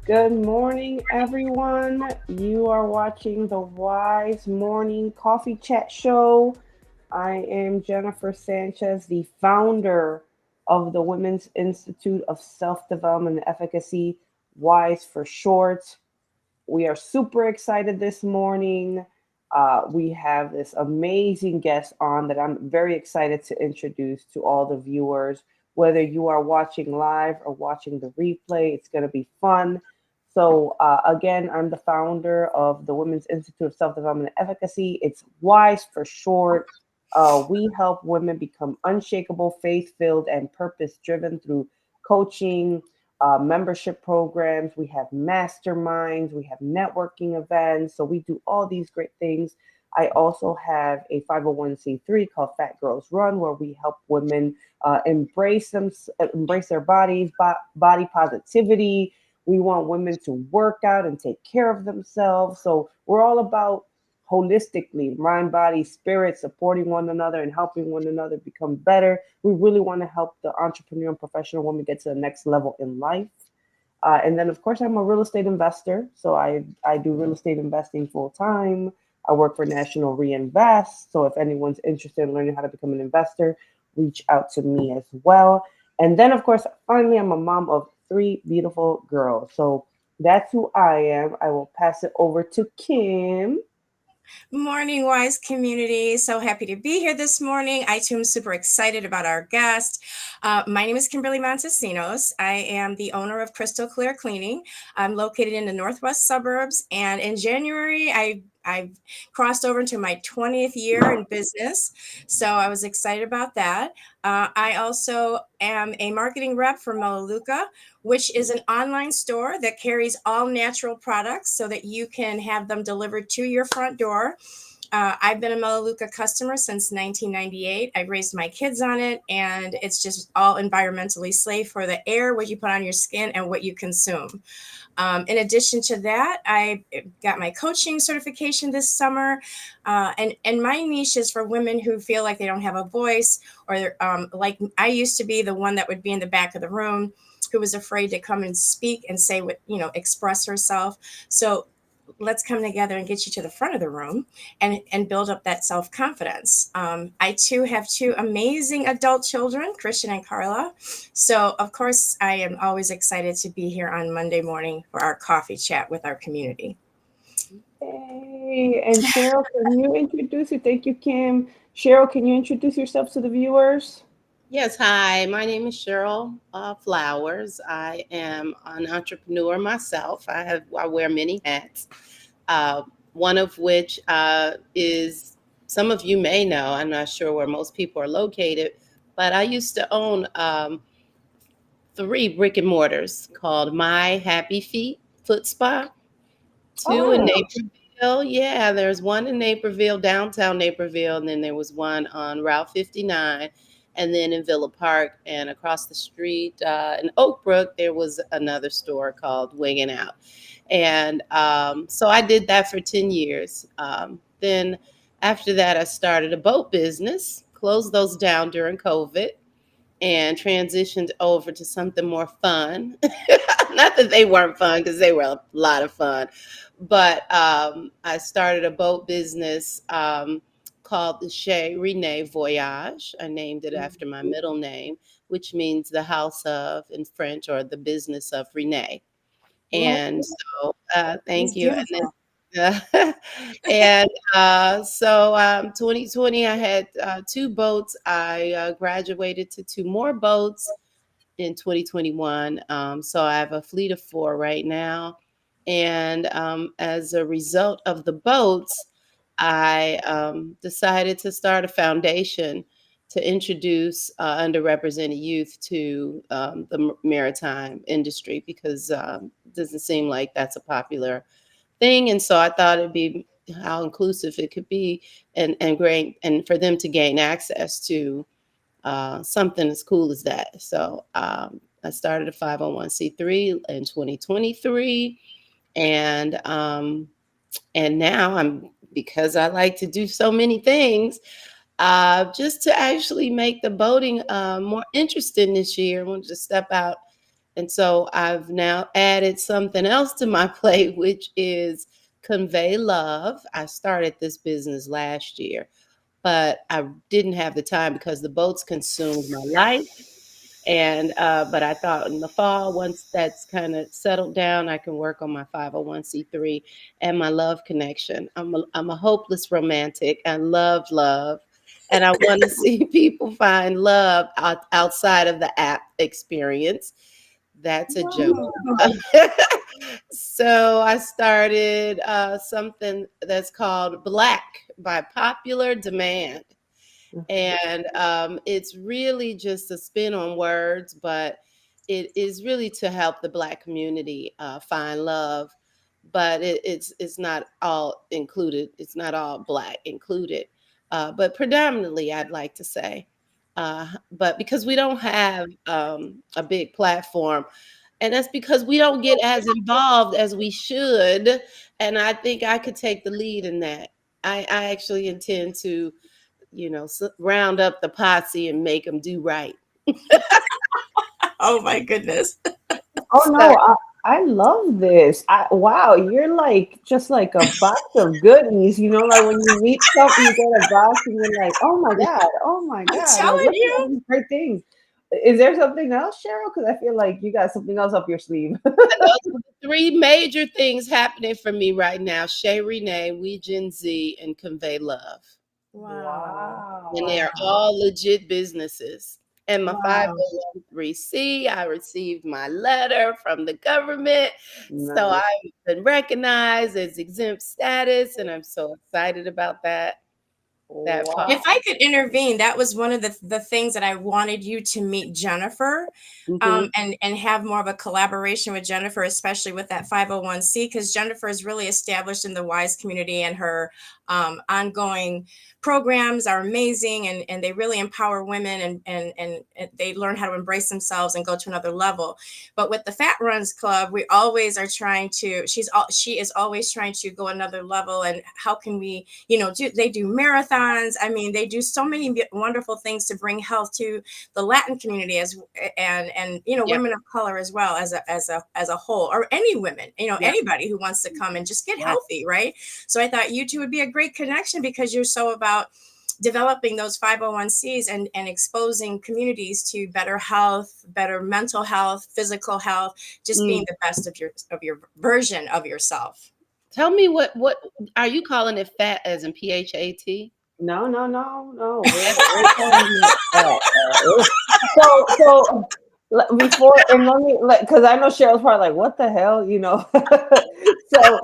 Good morning, everyone. You are watching the Wise Morning Coffee Chat Show. I am Jennifer Sanchez, the founder of the Women's Institute of Self Development and Efficacy, WISE for short. We are super excited this morning. We have this amazing guest on that I'm very excited to introduce to all the viewers. Whether you are watching live or watching the replay, it's going to be fun. So, again, I'm the founder of the Women's Institute of Self Development and Efficacy. It's WISE for short. We help women become unshakable, faith filled, and purpose driven through coaching, membership programs, we have masterminds, we have networking events. So we do all these great things. I also have a 501c3 called Fat Girls Run, where we help women embrace their bodies, body positivity. We want women to work out and take care of themselves. So we're all about holistically, mind, body, spirit, supporting one another and helping one another become better. We really want to help the entrepreneur and professional woman get to the next level in life. And then, of course, I'm a real estate investor. So I do real estate investing full time. I work for National Reinvest. So if anyone's interested in learning how to become an investor, reach out to me as well. And then, of course, finally, I'm a mom of three beautiful girls. So that's who I am. I will pass it over to Kim. Morning, Wise community. So happy to be here this morning. I too am super excited about our guest. My name is Kimberly Montesinos. I am the owner of Crystal Clear Cleaning. I'm located in the northwest suburbs, and in January, I've crossed over into my 20th year in business. So I was excited about that. I also am a marketing rep for Melaleuca, which is an online store that carries all natural products so that you can have them delivered to your front door. I've been a Melaleuca customer since 1998. I've raised my kids on it, and it's just all environmentally safe for the air, what you put on your skin, and what you consume. In addition to that, I got my coaching certification this summer, and my niche is for women who feel like they don't have a voice, or like I used to be the one that would be in the back of the room, who was afraid to come and speak and say what, express herself. So let's come together and get you to the front of the room and build up that self-confidence. I too have two amazing adult children, Christian and Carla. So of course I am always excited to be here on Monday morning for our coffee chat with our community. Hey, and Cheryl, can you introduce you? Thank you, Kim. Cheryl, can you introduce yourself to the viewers? Yes, hi. My name is Cheryl Flowers. I am an entrepreneur myself. I wear many hats. One of which is some of you may know. I'm not sure where most people are located, but I used to own 3 brick and mortars called My Happy Feet Foot Spa. Two in Oh, Naples. Naperville, yeah, there's one in Naperville, downtown Naperville, and then there was one on Route 59, and then in Villa Park, and across the street in Oak Brook, there was another store called Wiggin' Out. And so I did that for 10 years. Then after that, I started a boat business, closed those down during COVID, and transitioned over to something more fun. Not that they weren't fun, because they were a lot of fun, but I started a boat business called the Chez Renée Voyage. I named it after my middle name, which means the house of in French, or the business of Renee. Well, And so, It's thank you. And beautiful. then, and so 2020, I had two boats. I graduated to two more boats in 2021. So I have a fleet of four right now. And as a result of the boats, I decided to start a foundation to introduce underrepresented youth to the maritime industry, because it doesn't seem like that's a popular thing. And so I thought it'd be how inclusive it could be, and great, and for them to gain access to something as cool as that. So I started a 501c3 in 2023, and now I'm, because I like to do so many things, just to actually make the boating more interesting this year. I wanted to step out, and so I've now added something else to my plate, which is convey love. I started this business last year, but I didn't have the time because the boats consumed my life. And but I thought in the fall, once that's kind of settled down, I can work on my 501c3 and my love connection. I'm a hopeless romantic. I love love, and I want to see people find love outside of the app experience. That's a joke. So I started something that's called Black by popular demand. And it's really just a spin on words, but it is really to help the Black community find love. But it's not all included. It's not all Black included, but predominantly, I'd like to say. But because we don't have a big platform, and that's because we don't get as involved as we should. And I think I could take the lead in that. I actually intend to, round up the posse and make them do right. Oh my goodness. oh So, no, I love this. Wow, you're like just like a box of goodies, like when you meet something, you get a box and you're like, oh my I'm God, like telling look at all you. these great things. Is there something else, Cheryl? Because I feel like you got something else up your sleeve. those are the three major things happening for me right now: Chez Renee, We Gen Z, and Convey Love. Wow. And they are Wow. all legit businesses. And my Wow. 501c, I received my letter from the government. So Nice. I've been recognized as exempt status, and I'm so excited about that part. If Wow. I could intervene, that was one of the things that I wanted you to meet Jennifer, Hmm. and have more of a collaboration with Jennifer, especially with that 501c, because Jennifer is really established in the WISE community, and her ongoing programs are amazing, and they really empower women, and they learn how to embrace themselves and go to another level. But with the Fat Runs Club, we always are trying to, she is always trying to go another level. And how can we, they do marathons. I mean, they do so many wonderful things to bring health to the Latin community, and Yeah. women of color as well, as a whole, or any women, Yeah. anybody who wants to come and just get Yeah. healthy, right? So I thought you two would be a great connection, because you're so about developing those 501cs, and exposing communities to better health, better mental health, physical health, just being Mm. the best of your version of yourself. Tell me, what are you calling it, fat as in PHAT? No, no, no, no. We're calling it that. Before, and let me, because I know Cheryl's probably like, what the hell? So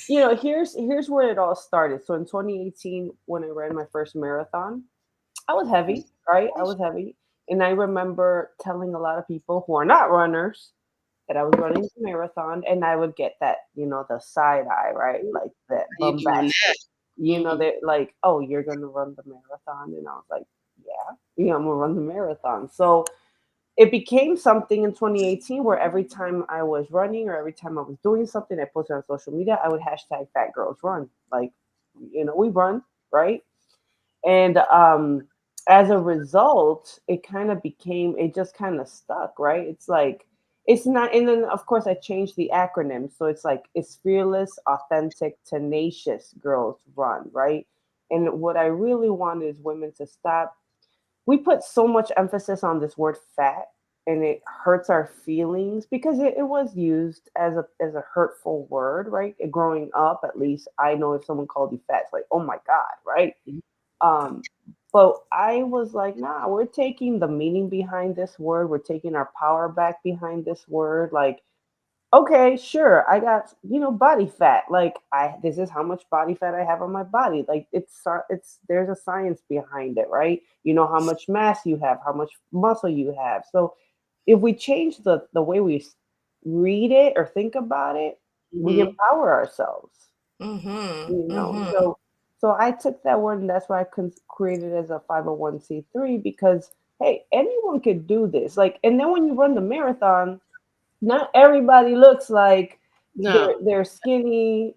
here's where it all started. So in 2018, when I ran my first marathon, I was heavy, right? I was heavy, and I remember telling a lot of people who are not runners, that I was running the marathon, and I would get that, the side eye, right? Like that You doing bombastic. that? Mhm. They're like, "Oh, you're gonna run the marathon," and I was like, "Yeah, I'm gonna run the marathon." So it became something in 2018 where every time I was running or every time I was doing something, I posted on social media, I would hashtag Fat Girls Run. Like, we run, right? And as a result, it just kind of stuck, right? It's like, it's not, and then of course I changed the acronym. So it's like, it's fearless, authentic, tenacious girls run, right? And what I really want is women to stop. We put so much emphasis on this word fat, and it hurts our feelings because it was used as a hurtful word, right? Growing up, at least I know if someone called you fat, it's like, oh my God, right? um, but I was like, nah, we're taking the meaning behind this word. We're taking our power back behind this word. Like, okay, sure, I got, body fat. Like, this is how much body fat I have on my body. Like, there's a science behind it, right? You know how much mass you have, how much muscle you have. So if we change the way we read it or think about it, we Mhm. empower ourselves. Mm-hmm. you know Mm-hmm. so so I took that word, and that's why created it as a 501c3, because hey, anyone could do this. Like, and then when you run the marathon, not everybody looks like No. they're skinny,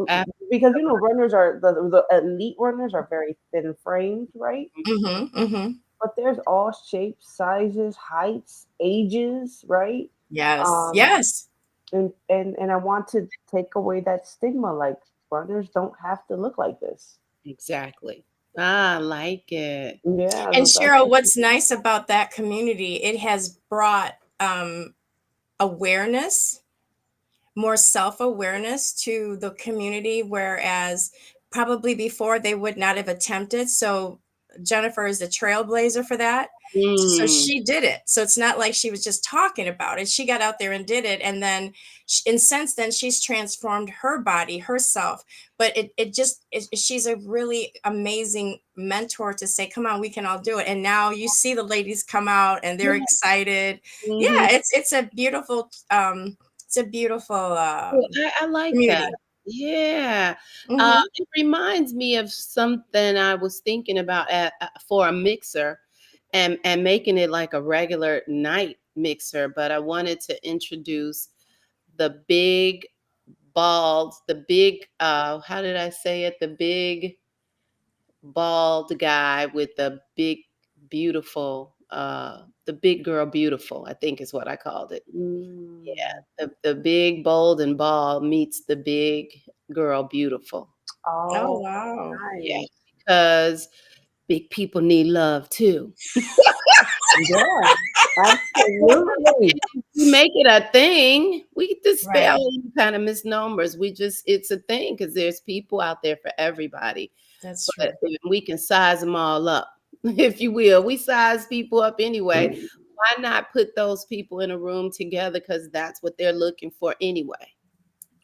Ab- because runners are the elite runners are very thin framed, right? Mm-hmm. Mm-hmm. But there's all shapes, sizes, heights, ages, right? Yes. um Yes. and I want to take away that stigma. Like, runners don't have to look like this. exactly. I like it. Yeah, And so that's Cheryl, what's nice about that community, it has brought awareness, more self-awareness to the community, whereas probably before they would not have attempted. So Jennifer is a trailblazer for that. So Mm. she did it. So it's not like she was just talking about it. She got out there and did it. And then, and since then, she's transformed her body, herself. But she's a really amazing mentor to say, come on, we can all do it. And now you see the ladies come out and they're excited. Yeah, Mhm. it's a beautiful Well, I like that. community. Yeah. Hmm. It reminds me of something I was thinking about for a mixer and making it like a regular night mixer, but I wanted to introduce the big how did I say it? The big bald guy with the big beautiful the big girl beautiful, I think is what I called it. mm, Yeah, the big, bold, and bald meets the big girl beautiful. Oh, oh, wow. Yeah, nice. because big people need love too. Yeah, absolutely. We make it a thing. We dispel Right. any kind of misnomers. It's a thing because there's people out there for everybody. That's But true. we can size them all up, if you will. We size people up anyway. Why not put those people in a room together? Because that's what they're looking for anyway.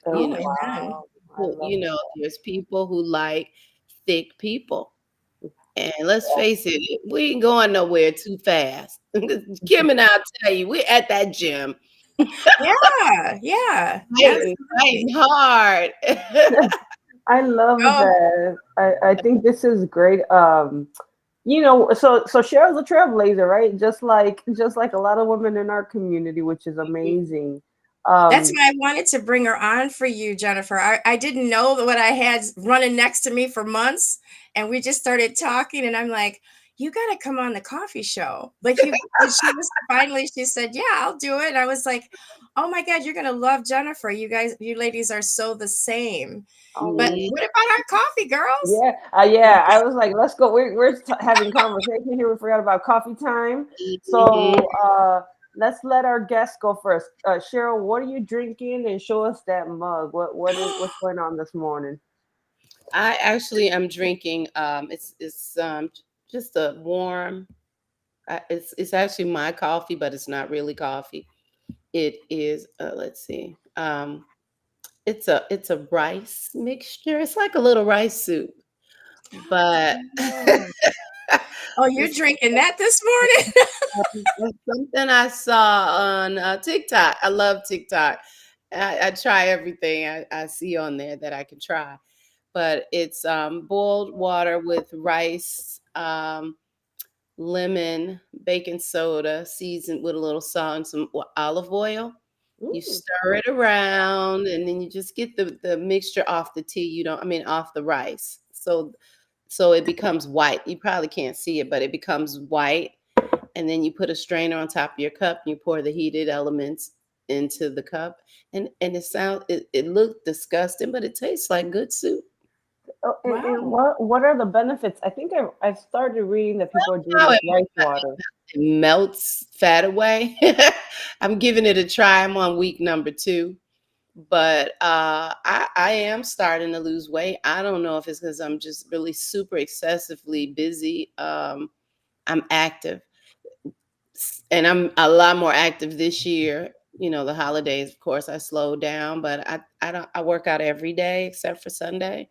You Oh know, Amen. wow, I love there's people who like thick people. And let's face it, we ain't going nowhere too fast. Kim and I'll tell you, we're at that gym. Yeah. Yeah. Fighting, Absolutely. fighting hard. that. I love Oh, that. I think this is great. So Cheryl's a trailblazer, right? Just like a lot of women in our community, which is amazing. that's Um, why I wanted to bring her on for you, Jennifer. I didn't know what I had running next to me for months. And we just started talking, and I'm like, you got to come on the coffee show. Like, and she said, yeah, I'll do it. And I was like, oh my God, you're going to love Jennifer. You ladies are so the same. oh, But Mhm. what about our coffee girls? yeah, yeah. I was like, let's go. We're having conversation here. We forgot about coffee time, Mhm. so let's let our guests go first. Cheryl, what are you drinking? And show us that mug. What's going on this morning? I actually am drinking. It's just a warm. It's actually my coffee, but it's not really coffee. It is. Let's see. It's a rice mixture. It's like a little rice soup, but Oh. Oh, you're drinking that this morning? That's something I saw on TikTok. I love TikTok. I try everything I see on there that I can try. But it's boiled water with rice, lemon, baking soda, seasoned with a little salt and some olive oil. You Ooh. stir it around, and then you just get the mixture off the tea. You don't, I mean, off the rice. So it becomes white. You probably can't see it, but it becomes white. And then you put a strainer on top of your cup, and you pour the heated elements into the cup. And it looked disgusting, but it tastes like good soup. Oh, and Wow. what are the benefits? I think I started reading that people are doing How this it rice water. melts fat away. I'm giving it a try. I'm on week number 2. But I am starting to lose weight. I don't know if it's because I'm just really super excessively busy. I'm active, and I'm a lot more active this year. The holidays, of course, I slowed down, but I work out every day except for Sunday.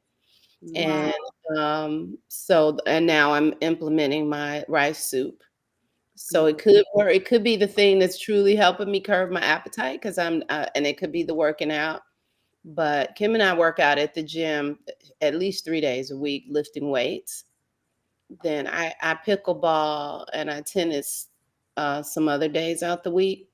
And Mm. Wow. and now I'm implementing my rice soup. So it Mm. could work. It could be the thing that's truly helping me curb my appetite because and it could be the working out. But Kim and I work out at the gym at least 3 days a week, lifting weights. Then I pickleball and I tennis some other days out the week.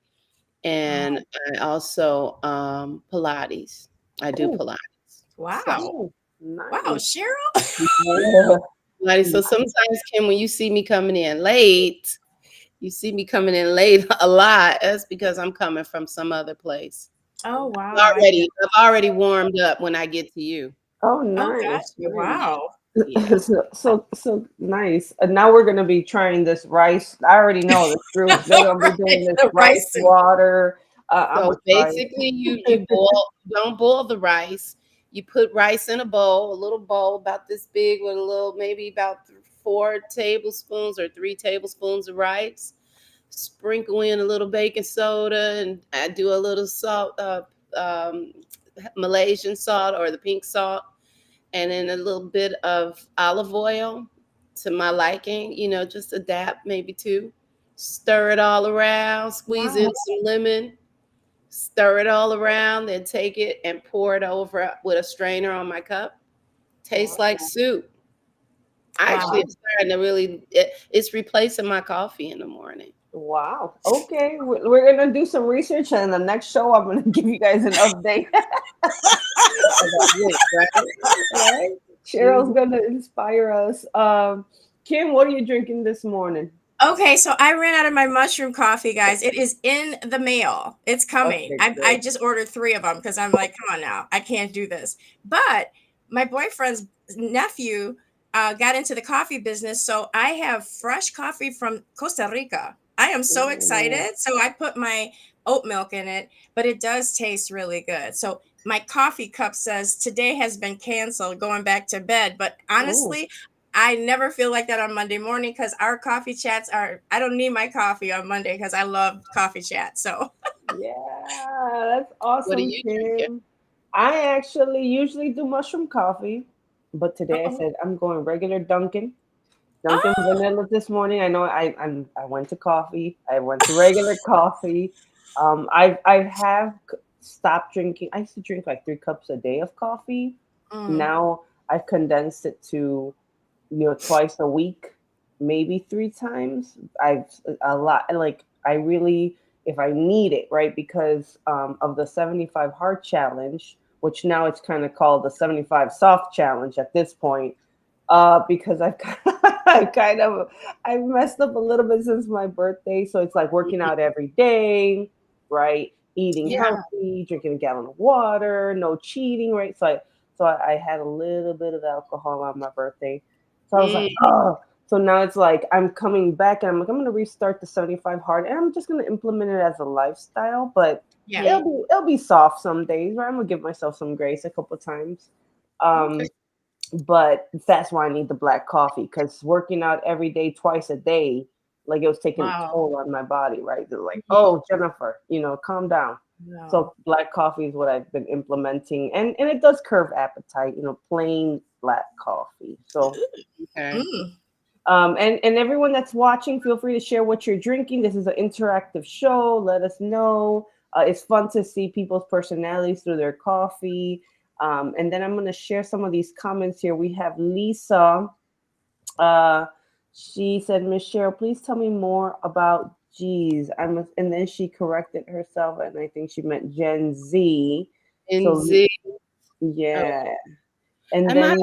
And Wow. I also Pilates. I do Oh, Pilates. So Wow. oh, Wow, nice. Cheryl. Yeah. Pilates. So sometimes, Kim, when you see me coming in late, you see me coming in late a lot. That's because I'm coming from some other place. Oh, wow. I get. I've already warmed up when I get to you. Oh, Oh, nice. gotcha. Nice. Wow. Yeah. So nice. And now we're gonna be trying this rice. I already know the group. They're gonna be doing this The rice rice soup. water. I'm So gonna try basically, don't boil the rice. You put rice in a bowl, a little bowl about this big, with a little, maybe about 4 tablespoons or 3 tablespoons of rice. Sprinkle in a little baking soda, and I do a little salt, um, Malaysian salt or the pink salt, and then a little bit of olive oil to my liking. Just adapt maybe 2. Stir it all around. Squeeze in Wow. some lemon. Stir it all around, then take it and pour it over with a strainer on my cup. Tastes like Wow. soup. I actually Wow. am starting to it's replacing my coffee in the morning. Wow. Okay, we're gonna do some research, and the next show I'm gonna give you guys an update. About this, right? Right? Cheryl's Mhm. gonna inspire us. Kim, what are you drinking this morning? Okay, so I ran out of my mushroom coffee, guys. It is in the mail. It's coming. Okay, I good. just ordered 3 of them because I'm like, come on now, I can't do this. But my boyfriend's nephew got into the coffee business, so I have fresh coffee from Costa Rica. I am so Ooh. excited. So I put my oat milk in it, but it does taste really good. So my coffee cup says today has been canceled, going back to bed. But Ooh. honestly, I never feel like that on Monday morning because our coffee chats are, I don't need my coffee on Monday because I love coffee chat. So, Yeah, that's What are awesome, you drinking? Kim. I actually usually do mushroom coffee, but today I oh, said I'm going regular Dunkin'. Dunkin' oh, vanilla this morning. I know I went to coffee. I went to regular coffee. I have stopped drinking. I used to drink like 3 cups a day of coffee. mm, Now I've condensed it to twice a week, maybe 3 times. I've a lot. Like I really, if I need it, right, because of the 75 hard challenge, which now it's kind of called the 75 soft challenge at this point, because I've I kind of I've messed up a little bit since my birthday. So it's like working out every day, right? Eating yeah, healthy, drinking a gallon of water, no cheating, right? So I had a little bit of alcohol on my birthday. So I was like, Mm, oh. So now it's like I'm coming back and I'm like, I'm gonna restart the 75 hard and I'm just gonna implement it as a lifestyle, but yeah. mm, it'll be soft some days, right? I'm gonna give myself some grace a couple times. okay. Um, but that's why I need the black coffee because working out every day, twice a day, like it was taking a Wow. toll on my body, right? They're like, Mhm. oh, Jennifer, calm down. No. So black coffee is what I've been implementing, and it does curb appetite, plain black coffee. So Okay. Mm. And everyone that's watching, feel free to share what you're drinking. This is an interactive show. Let us know. It's fun to see people's personalities through their coffee. And then I'm going to share some of these comments here. We have Lisa. Uh, she said, Miss Cheryl, please tell me more about G's. And then she corrected herself, and I think she meant Gen Z. In So Z. Oh, yeah, and am I then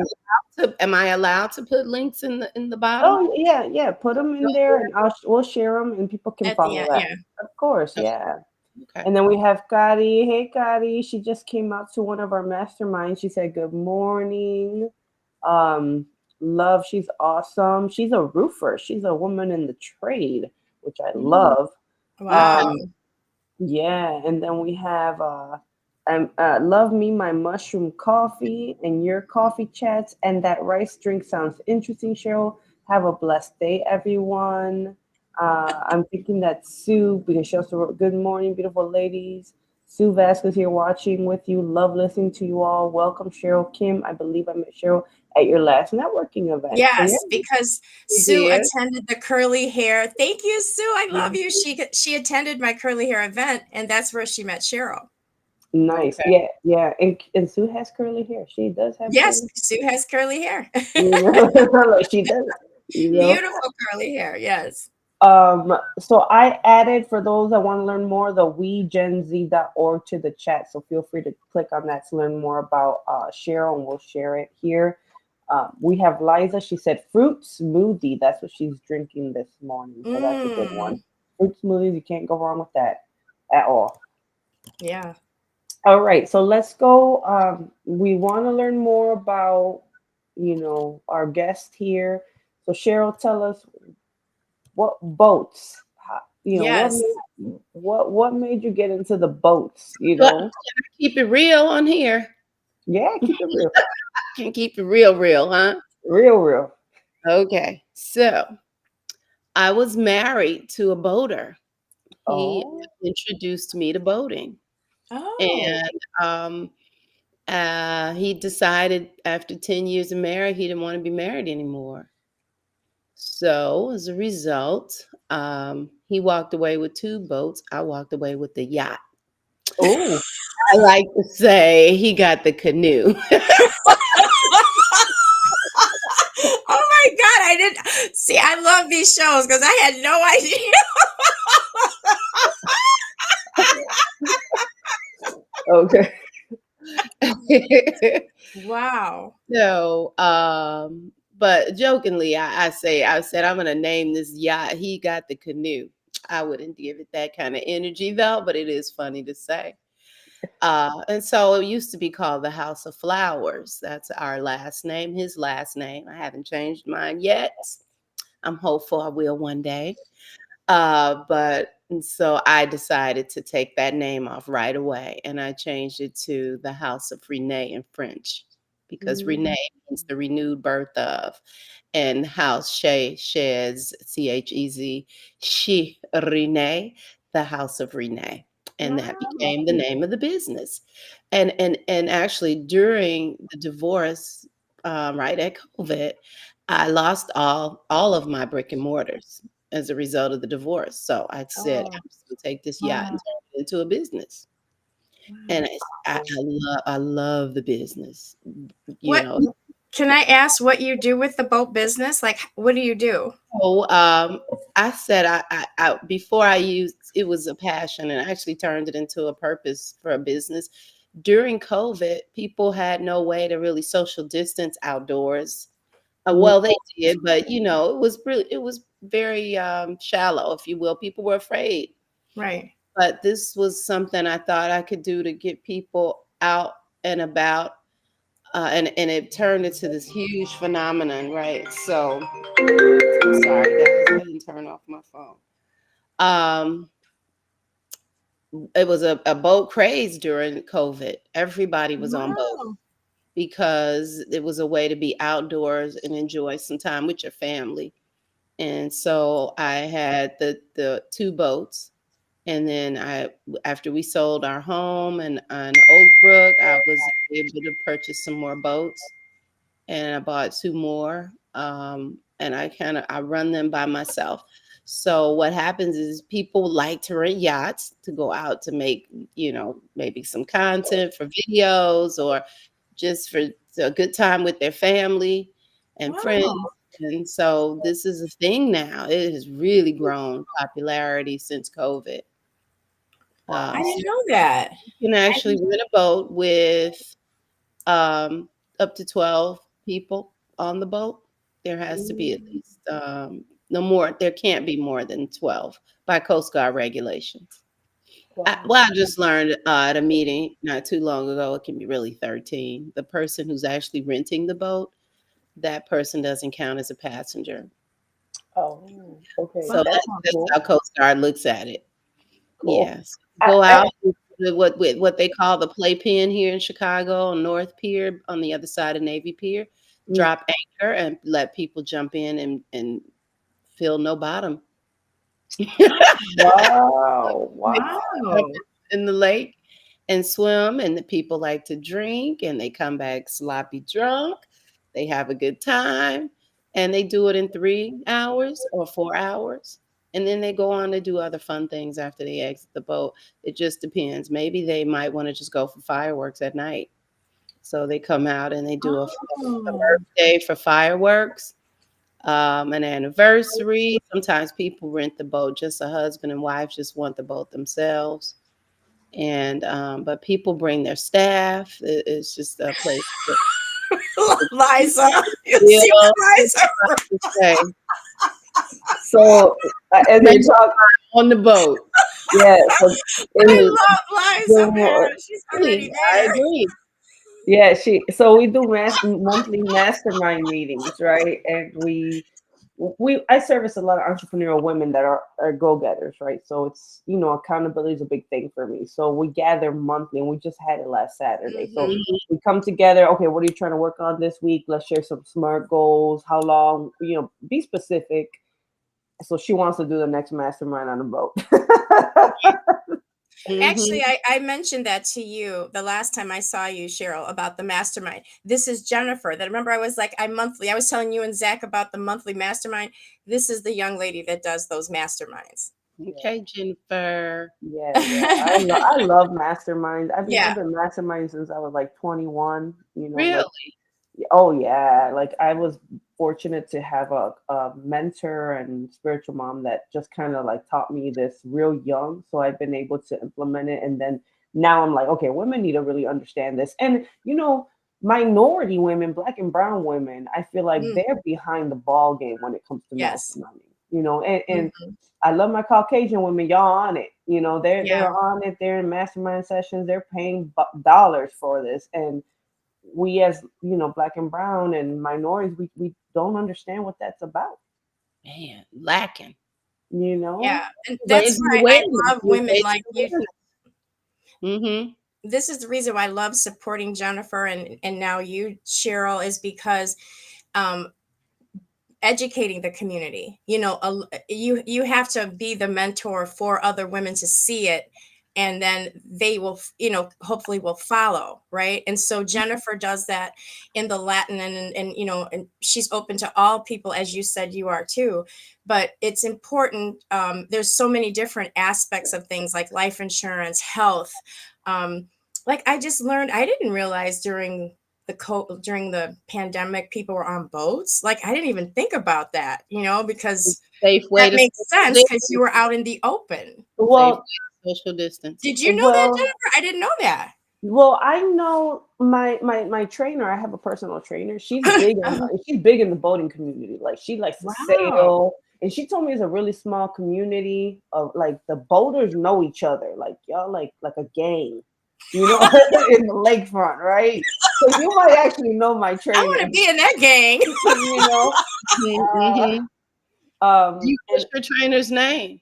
allowed to put links in the bottom? oh yeah, yeah, put them in there, and we'll share them, and people can At the follow end, that. yeah. Of course, Oh, yeah. okay. And then we have Kari. Hey, Kari. She just came out to one of our masterminds. She said, "Good morning. Um, love. She's awesome. She's a roofer. She's a woman in the trade, which I Mm, love. Wow. Um, yeah, and then we have love me my mushroom coffee and your coffee chats and that rice drink sounds interesting, Cheryl. Have a blessed day, everyone. I'm thinking that Sue, because she also wrote, "Good morning, beautiful ladies." Sue Vasquez here watching with you. Love listening to you all. Welcome, Cheryl Kim. I believe I met Cheryl at your last networking event. So yeah, Yes, because you Sue did. attended the curly hair. Thank you, Sue. I love you. She attended my curly hair event, and that's where she met Cheryl. nice. Okay. Yeah, yeah. And Sue has curly hair. She does have Yes, curly. Sue has curly hair. You know, like she does. You know. Beautiful curly hair. Yes. So I added for those that want to learn more the wegenz.org to the chat. So feel free to click on that to learn more about Cheryl, and we'll share it here. We have Liza. She said fruit smoothie. That's what she's drinking this morning. So that's a good one. Mm, Fruit smoothies, you can't go wrong with that at all. yeah. All right, so let's go. We want to learn more about, our guest here. So Cheryl, tell us what boats. Yes. What made you get into the boats? But can I keep it real on here? Yeah, keep it real, Can keep it real, huh? real, real. Okay. So I was married to a boater. He Oh, introduced me to boating. Oh, And he decided after 10 years of marriage, he didn't want to be married anymore. So as a result, he walked away with two boats. I walked away with the yacht. oh, I like to say he got the canoe. oh my God. I didn't see. I love these shows because I had no idea. okay. Wow. So, but jokingly, I said, I'm going to name this yacht. He got the canoe. I wouldn't give it that kind of energy though, but it is funny to say. And so it used to be called the House of Flowers. That's our last name, his last name. I haven't changed mine yet. I'm hopeful I will one day. But and so I decided to take that name off right away, and I changed it to the House of Renee in French because Mm, Renee means the renewed birth of, and house Chez, Chez, she Renee, the House of Renee, and that Wow. became the name of the business. And actually during the divorce, right at COVID, I lost all of my brick and mortars as a result of the divorce. So I said, Oh, I'm just gonna take this yacht and wow. turn it into a business. Wow. And I love the business. You What know, can I ask what you do with the boat business? Like, what do you do? so I said before I used it was a passion and I actually turned it into a purpose for a business. During COVID, people had no way to really social distance outdoors. mm, Well, they did, but it was very shallow, if you will. People were afraid. Right. But this was something I thought I could do to get people out and about, and it turned into this huge phenomenon, right? So I'm sorry, guys, I didn't turn off my phone. Um, it was a boat craze during COVID. Everybody was on boat Wow. because it was a way to be outdoors and enjoy some time with your family. And so I had the two boats. And then after we sold our home and on Oak Brook, I was able to purchase some more boats, and I bought two more. and I run them by myself. So what happens is people like to rent yachts to go out to make, maybe some content for videos or just for a good time with their family and friends. Wow. And so this is a thing now. It has really grown popularity since COVID. Wow. I So didn't know that. you can actually rent a boat with up to 12 people on the boat. There has to be at Mm, least no more. There can't be more than 12 by Coast Guard regulations. wow. Well, I just learned at a meeting not too long ago, it can be really 13. The person who's actually renting the boat, that person doesn't count as a passenger. Oh, okay. So Wow. That sounds that's cool. how Coast Guard looks at it. Cool. Yes. I, Go I, out with what they call the playpen here in Chicago on North Pier on the other side of Navy Pier. mm, Drop anchor and let people jump in and feel no bottom. wow. Up Wow. in the lake and swim, and the people like to drink and they come back sloppy drunk. They have a good time and they do it in 3 hours or 4 hours. And then they go on to do other fun things after they exit the boat. It just depends. Maybe they might want to just go for fireworks at night. So they come out and they do a Oh. birthday for fireworks, an anniversary. Sometimes people rent the boat, just a husband and wife just want the boat themselves. And but people bring their staff. It's just a place to Liza, you see feel what Liza? to say So, as you're make talking, on the boat. yeah. So, in I the, love Liza, man. She's already I there. agree. yeah, so we do monthly mastermind meetings, right? And I service a lot of entrepreneurial women that are go-getters, right? So it's, accountability is a big thing for me. So we gather monthly and we just had it last Saturday. So Mhm. Mhm. we come together, okay, what are you trying to work on this week? Let's share some smart goals. How long, be specific. So she wants to do the next mastermind on a boat. Actually, Mhm. I mentioned that to you the last time I saw you, Cheryl, about the mastermind. This is Jennifer. That remember I was like, I was telling you and Zach about the monthly mastermind. This is the young lady that does those masterminds. Okay, Jennifer. Yeah, yeah. I love masterminds. I've Yeah. been masterminding since I was like 21, like, Really? oh yeah, like I was fortunate to have a mentor and spiritual mom that just kind of like taught me this real young. So I've been able to implement it. And then now I'm like, okay, women need to really understand this. And minority women, black and brown women, I feel like Mm, they're behind the ball game when it comes to yes. masterminding. And Mhm. I love my Caucasian women. Y'all on it. They're Yeah. on it. They're in mastermind sessions. They're paying dollars for this. And we, as black and brown and minorities, we don't understand what that's about. Man, lacking. You know. Yeah. And that's Raising why I awareness. love You're women like raising you. awareness. Mm-hmm. This is the reason why I love supporting Jennifer and now you, Cheryl, is because um educating the community. You have to be the mentor for other women to see it, and then they will, hopefully will follow, right? And so Jennifer does that in the Latin, and and she's open to all people, as you said you are too. But it's important. There's so many different aspects of things like life insurance, health. um, like I just learned, I didn't realize during the pandemic people were on boats. Like I didn't even think about that, because Safe way that to makes social sense because you distance. were out in the open. Safe Well, way to social distance. Did you know that, well, Jennifer? I didn't know that. I know my trainer. I have a personal trainer. She's big in the boating community. Like she likes to Wow. sail, and she told me it's a really small community of like the boaters know each other. Like y'all like a gang, in the lakefront, right? So you might actually know my I want trainer. to be in that gang. you know. Mm-hmm. And What's your trainer's name?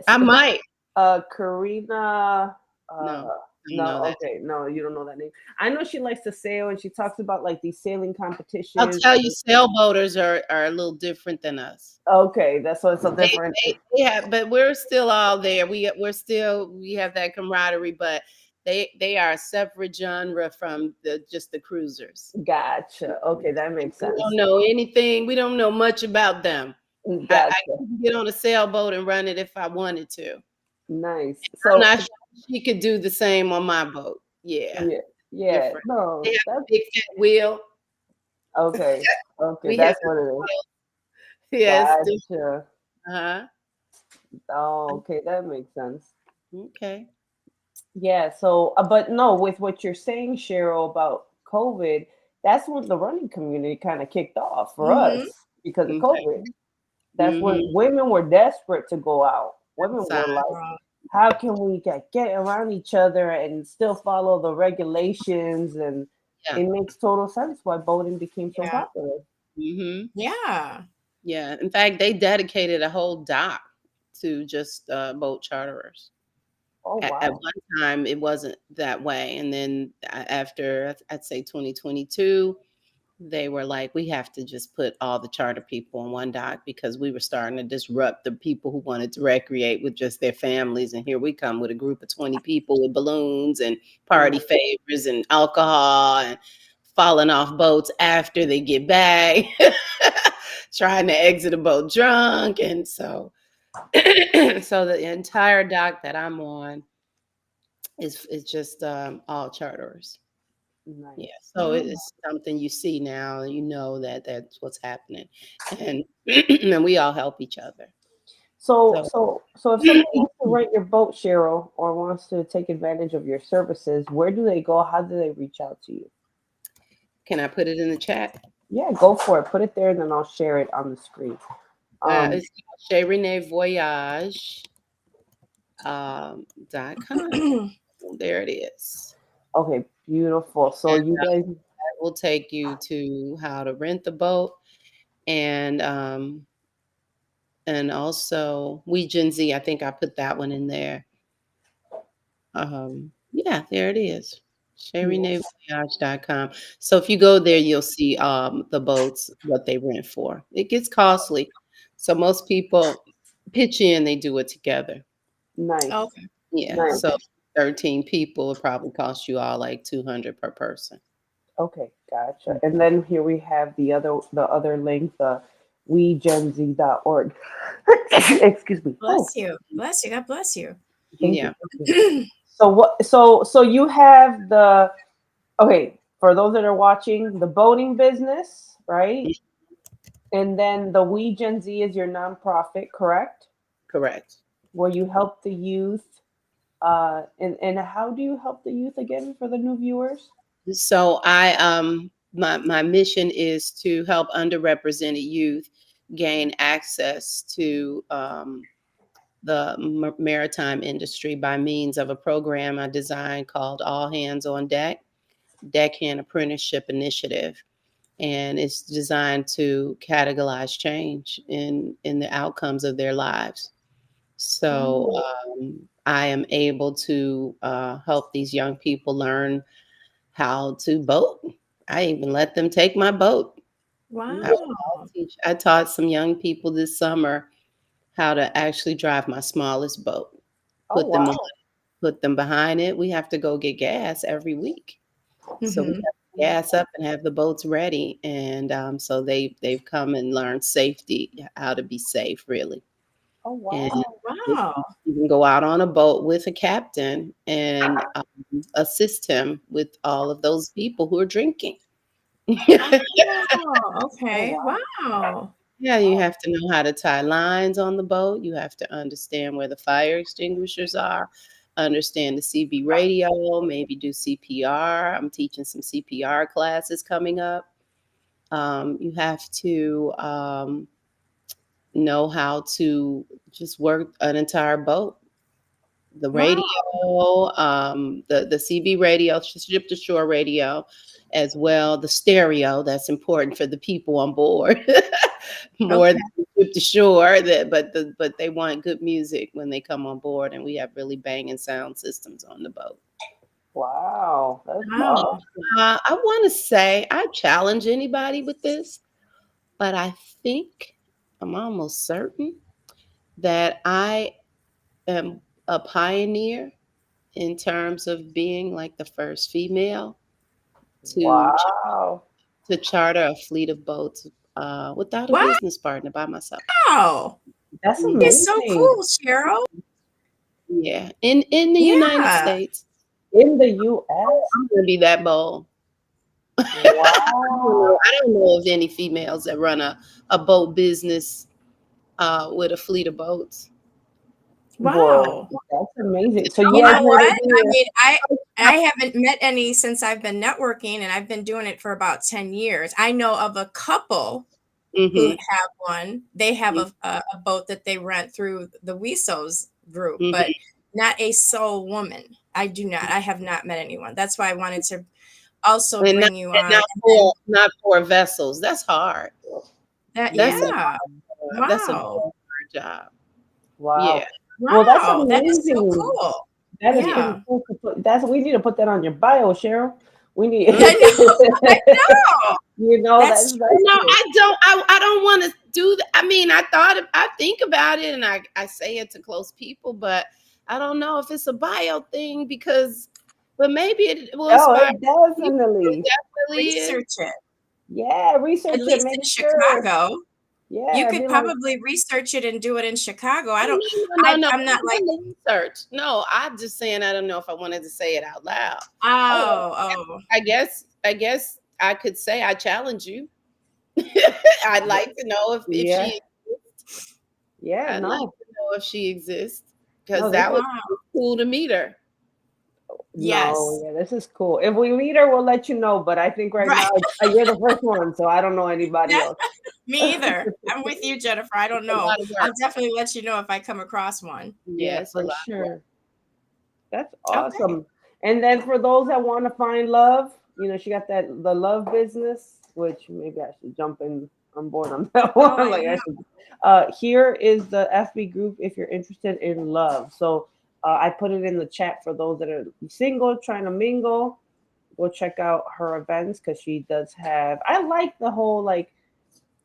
I might. Karina. No, don't No, know that. okay, no, you don't know that name. I know she likes to sail, and she talks about like these sailing I'll competitions. tell you, sailboaters are a little different than us. Okay, that's so it's a They, different. they have, but we're still all there. We have that camaraderie, but They are a separate genre from the cruisers. Gotcha. Okay, that makes We don't sense. know anything. We don't know much about them. I Gotcha. can get on a sailboat and run it if I wanted to. Nice. I'm So not sure she could do the same on my boat. Yeah, yeah, yeah. different. They No, have a that's big fat wheel. okay. Okay, We have that's what it is. yeah, it's different. Gotcha. Uh-huh. Oh, okay, that makes sense. Okay. Yeah, so but no, with what you're saying, Cheryl, about COVID, that's when the running community kind of kicked off for Mm-hmm. us because of Okay. COVID. That's when Mm-hmm. women were desperate to go out. Women Outside. were like, how can we get around each other and still follow the regulations? And Yeah. it makes total sense why boating became so Yeah. popular. Mm-hmm. Yeah. Yeah. In fact, they dedicated a whole dock to just boat charterers. Oh, At wow. one time, it wasn't that way, and then after I'd say 2022, they were like, we have to just put all the charter people on one dock because we were starting to disrupt the people who wanted to recreate with just their families. And here we come with a group of 20 people with balloons and party Mm, favors and alcohol and falling off boats after they get back, trying to exit a boat drunk. And so, so the entire dock that I'm on is just all charters. Yeah, nice. so Oh, it's something you see now, you know that that's what's happening, and and we all help each other. So, So, so if somebody wants to rent your boat, Cheryl, or wants to take advantage of your services, where do they go? How do they reach out to you? can I put it in the chat? Yeah, go for it. Put it there, and then I'll share it on the screen. Um, It's Chez Renee Voyage .com. There it is. okay, beautiful. So And you guys, that will take you to how to rent the boat and um and also We Gen Z. I think I put that one in there. Yeah, there it is. yeah, SherryNaveVoyage.com. So if you go there, you'll see the boats, what they rent for. It gets costly. So most people pitch in, they do it together. nice, okay. Yeah. nice. So 13 people, it probably costs you all like 200 per person. Okay, gotcha. And then here we have the other link, the wegenz.org. Excuse me. Oh, Bless you. Bless you. God bless you. thank you. Yeah. Thank you. So what? So you have the okay for those that are watching the boating business, right? And then the We Gen Z is your nonprofit, correct? Correct. Where you help the youth. And how do you help the youth again for the new viewers? So my mission is to help underrepresented youth gain access to the maritime industry by means of a program I designed called All Hands on Deck, Deckhand Apprenticeship Initiative. And it's designed to categorize change in the outcomes of their lives. So Oh, I am able to help these young people learn how to boat. I even let them take my boat. I, nice. Wow. I taught some young people this summer how to actually drive my smallest boat. Oh, Put them on, wow. put them behind it. We have to go get gas every week, so we Mm-hmm. have to gas up and have the boats ready. And so they've come and learned safety, how to be safe, really. Oh, And wow. they Wow. can go out on a boat with a captain and assist him with all of those people who are drinking. Oh, Oh, okay. wow. Wow. Yeah, you have to know how to tie lines on the boat. You have to understand where the fire extinguishers are, understand the CB radio, maybe do CPR. I'm teaching some CPR classes coming up. You have to know how to just work an entire boat. The Wow. radio, the CB radio, ship to shore radio, as well. The stereo, that's important for the people on board more Okay. than ship to shore. But they want good music when they come on board, and we have really banging sound systems on the boat. Wow. That's Wow. I want to say I challenge anybody with this, but I think I'm almost certain that I am a pioneer in terms of being like the first female to Wow. to charter a fleet of boats without a Wow. business partner, by myself. That's It's so amazing. cool, Cheryl. Yeah, in the United Yeah. States. In the US? I'm gonna be that bold. Wow. I don't know of any females that run a boat business with a fleet of boats. Boy, Wow. that's amazing. So You you guys know heard what? it I here. mean, I haven't met any since I've been networking, and I've been doing it for about 10 years. I know of a couple who Mm-hmm. have one. They have a boat that they rent through the WESO's group, but Mm-hmm. not a sole woman. I do not. I have not met anyone. That's why I wanted to also And bring you on. not for vessels. That's hard. That, That's yeah. that's a very Wow. hard job. Wow. Yeah. Well, that's Wow. That is so amazing. cool. That is pretty Yeah. cool to put. We need to put that on your bio, Cheryl. We need. I know. I know. You know, That's that's No, it. I don't want to do that. I mean, I think about it and I say it to close people, but I don't know if it's a bio thing but maybe it will Oh, inspire it people. definitely. It definitely is. research it. Yeah, At research it. least Make in sure. Chicago. You Yeah, be could like, probably research it and do it in Chicago. No. I'm not like, Research. No, I'm just saying I don't know if I wanted to say it out loud. oh. I guess I could say I challenge you. I'd like to know if yeah, she yeah, I'd like no, to know if she exists no, because this that is would Wow. be cool to meet her. no, Yes. yeah, this is cool. If we meet her, we'll let you know. But I think right Right. now you're the first one, so I don't know anybody That, else. me either. I'm with you, Jennifer. I don't A know. lot of I'll work. definitely let you know if I come across one. Yeah, Yeah, it's a for lot of work. sure. That's Okay. awesome. And then for those that want to find love, she got the love business, which maybe I should jump in on board on that Oh, one. I Like I know. should. Here is the FB group if you're interested in love. So I put it in the chat for those that are single, trying to mingle. Go check out her events because she does have. I like the whole like.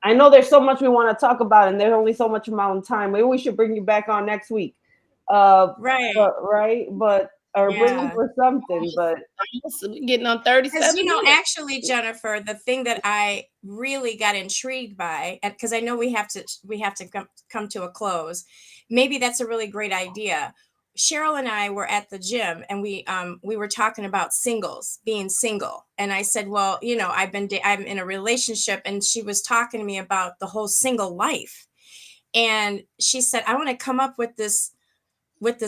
I know there's so much we want to talk about, and there's only so much amount of time. Maybe we should bring you back on next week. Right. But right, but or bring you Yeah. for something. But We're getting on Because, 37 minutes. actually, Jennifer, the thing that I really got intrigued by, and because I know we have to come to a close, maybe that's a really great idea. Cheryl and I were at the gym, and we were talking about being single, and I said, well, I'm in a relationship, and she was talking to me about the whole single life, and she said, I want to come up with this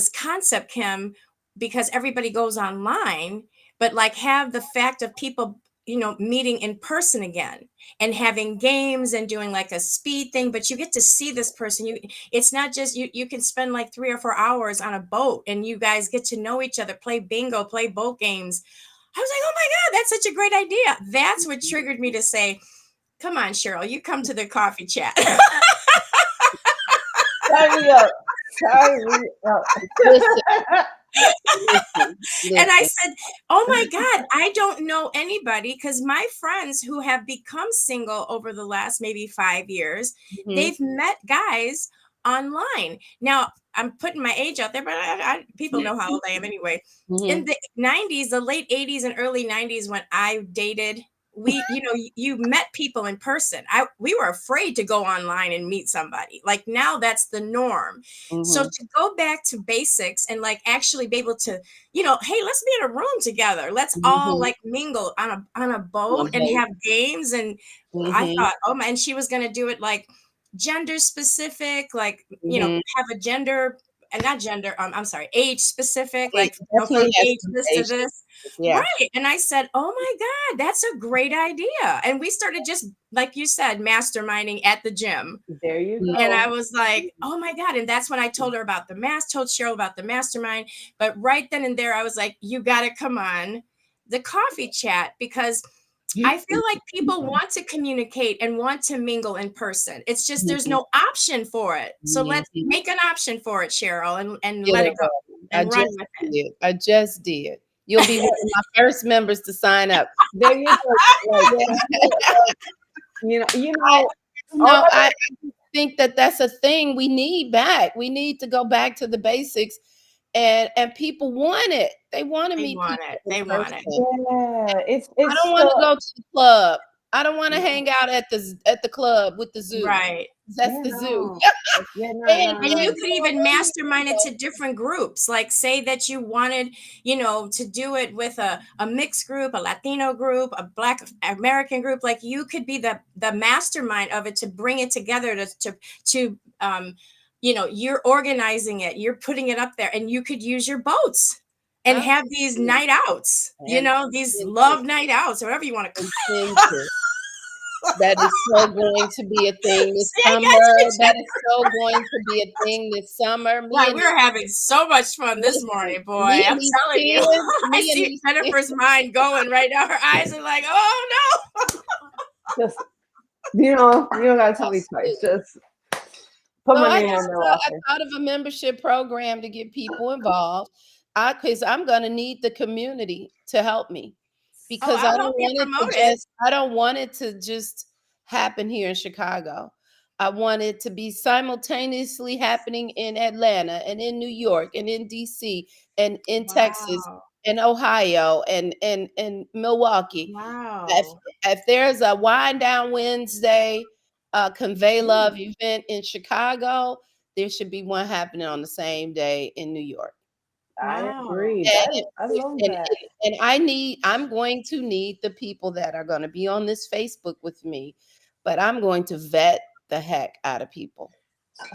concept, Kim, because everybody goes online, but like have the fact of people, meeting in person again and having games and doing like a speed thing, but you get to see this person. It's not just you can spend like 3 or 4 hours on a boat and you guys get to know each other, play bingo, play boat games. I was like, oh my God, that's such a great idea. That's what triggered me to say, come on, Cheryl, you come to the coffee chat. sign me up. Sign me up. Listen, listen, And I listen. said, oh my God, I don't know anybody because my friends who have become single over the last maybe 5 years, Mhm, they've met guys online. Now, I'm putting my age out there, but people know how old I am anyway. In mhm. the 90s, the late 80s and early 90s, when I dated, you met people in person. We were afraid to go online and meet somebody. Like now that's the norm. So Mhm. to go back to basics and like actually be able to, hey, let's be in a room together. Let's all Mhm. like mingle on a boat and Okay. have games. And I Mhm. thought, oh my, and she was gonna do it like gender specific, like, Mhm. have a gender and not gender, I'm sorry, age specific, It like from definitely has age some this to age this. differences, yeah. Right. And I said, oh my God, that's a great idea. And we started just, like you said, masterminding at the gym. There you Mhm. And I go. was like, oh my God. And that's when I told her about told Cheryl about the mastermind. But right then and there, I was like, you got to come on the coffee chat because I feel like people want to communicate and want to mingle in person. It's just there's Mhm. no option for it. So let's Mhm. make an option for it, Cheryl, and Get let it it go going. I and run just with did. I just did. You'll be one of my first members to sign up. There you go. Like I, all of I think that that's a thing we need back. We need to go back to the basics and people want it. They want to They meet want people it. in They want person. it. Yeah, I it's don't want to the go to the club. I don't want to yeah, hang out at the club with the zoo. Right. That's yeah, the zoo. no. Yeah, no, And no, And no. you and could so even many mastermind it people. to different groups. Like say that you wanted, to do it with a mixed group, a Latino group, a Black American group. Like you could be the mastermind of it to bring it together you're organizing it, you're putting it up there, and you could use your boats and have these Absolutely. night outs, And these authentic, love night outs, or whatever you want to call authentic. That is so going to be a thing it. this See, I summer. got That you. is so going to be a thing this summer. Why, we were having so much fun this Listen, morning, boy. me and I'm these telling you. kids, I me and see these kids. Jennifer's mind going right now. Her eyes are like, oh Just you don't gotta tell me twice. Just put So my I name thought on the I roster. thought of a membership program to get people involved. Because I'm going to need the community to help me, no. Oh, because I'll help you promote it. I don't want it to just happen here in Chicago. I want it to be simultaneously happening in Atlanta and in New York and in DC and in Texas Wow. and Ohio and Milwaukee. If Wow. if there's a Wind Down Wednesday, Convey Love Ooh, event in Chicago, there should be one happening on the same day in New York. I wow. agree. And I love and that. I'm going to need the people that are going to be on this Facebook with me, but I'm going to vet the heck out of people.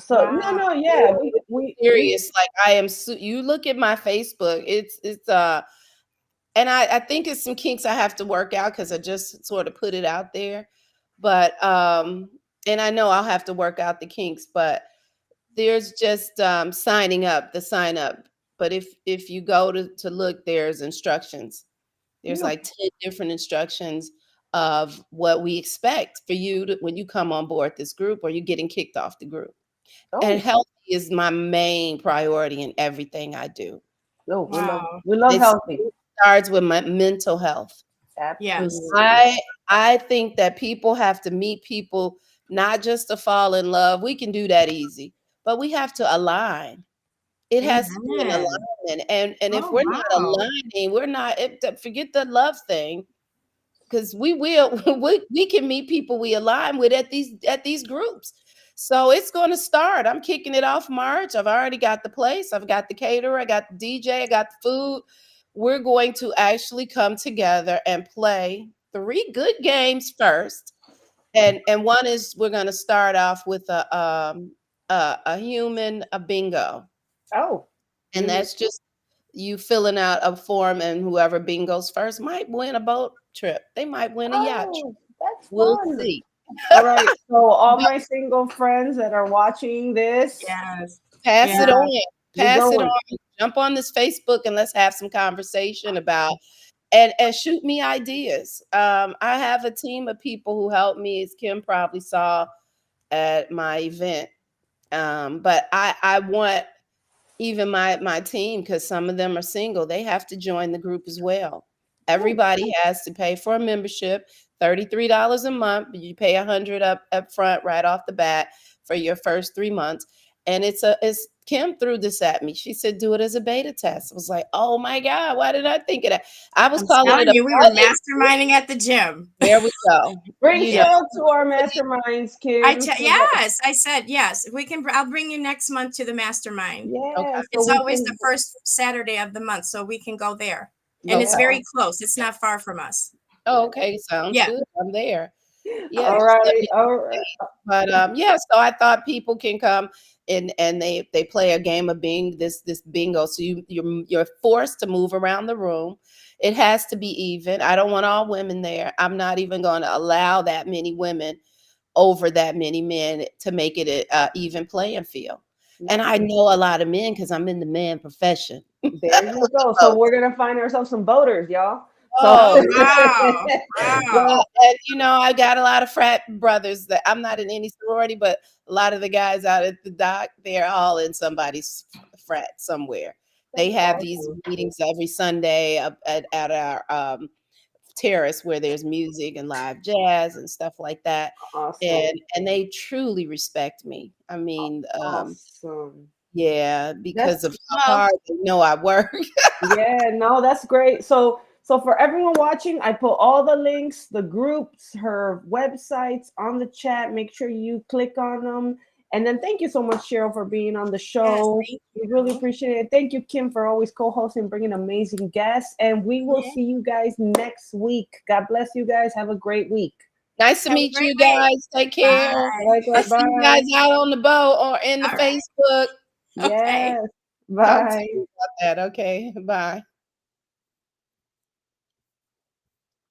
So no, Wow. no, yeah, we Serious, like you look at my Facebook, it's and I think it's some kinks I have to work out because I just sort of put it out there. But and I know I'll have to work out the kinks, but there's just the sign up. But if you go to look, there's instructions. There's yeah. like 10 different instructions of what we expect for you when you come on board this group or you're getting kicked off the group. And Oh, health is my main priority in everything I do. no, Wow. we love healthy. It starts with my mental health. Yes. Absolutely. I think that people have to meet people not just to fall in love. We can do that easy, but we have to align. It has to be an Amen. alignment. And if Oh, we're not wow. aligning, we're not forget the love thing, because we will we can meet people we align with at these groups. So it's going to start. I'm kicking it off March. I've already got the place. I've got the caterer. I got the DJ. I got the food. We're going to actually come together and play 3 good games first. And one is we're going to start off with a human a bingo. Oh, And human. that's just you filling out a form, and whoever bingos first might win a boat trip. They might win a yacht trip. Oh, that's We'll fun. see. All right. So all But my single friends that are watching this, Yes. pass it Yeah. on. we Pass it going. on. Jump on this Facebook and let's have some conversation about and shoot me ideas. I have a team of people who help me, as Kim probably saw at my event. But I want even my team, because some of them are single, they have to join the group as well. Oh, Everybody has to pay for a membership, $33 a month. You pay 100 up front right off the bat for your first 3 months. And it's Kim threw this at me. She said, do it as a beta test. I was like, oh my God, why did I think of that? I was I'm calling it telling a you, we were pilot. masterminding at the gym. There we go. bring You know, Yeah. Cheryl to our masterminds, Kim. So that Yes, I said yes. We can. I'll bring you next month to the mastermind. yeah, okay. so It's we always the can first Saturday of the month, so we can go there. And it's Okay. yeah. very close. It's not far from us. Oh, okay. Sounds Yeah. good. I'm there. Yeah, All just let right. me All right. but yeah, so I thought people can come and they play a game of this bingo. So you're forced to move around the room. It has to be even. I don't want all women there. I'm not even going to allow that many women over that many men to make it a even playing field. And I Nice. know a lot of men because I'm in the man profession. There you go. So we're gonna find ourselves some voters, y'all. So Oh, Oh wow. Wow. well, and I got a lot of frat brothers that I'm not in any sorority, but a lot of the guys out at the dock, they're all in somebody's frat somewhere. They that's have these awesome. meetings every Sunday up at our terrace where there's music and live jazz and stuff like that. Awesome. And they truly respect me. I mean, Awesome. Yeah, That's because of how Well, hard they know I work. Yeah, no, that's great. So for everyone watching, I put all the links, the groups, her websites on the chat. Make sure you click on them. And then thank you so much, Cheryl, for being on the yes, show. thank We really you. appreciate it. Thank you, Kim, for always co-hosting, bringing amazing guests. And we will Yeah. see you guys next week. God bless you guys. Have a great week. Nice to Have a meet great you week. guys. Take care. Bye. I'll Likewise, see you guys bye. out on the boat or in the All right. Facebook. Okay. Yes, I'll tell bye. you about that. Okay. Bye.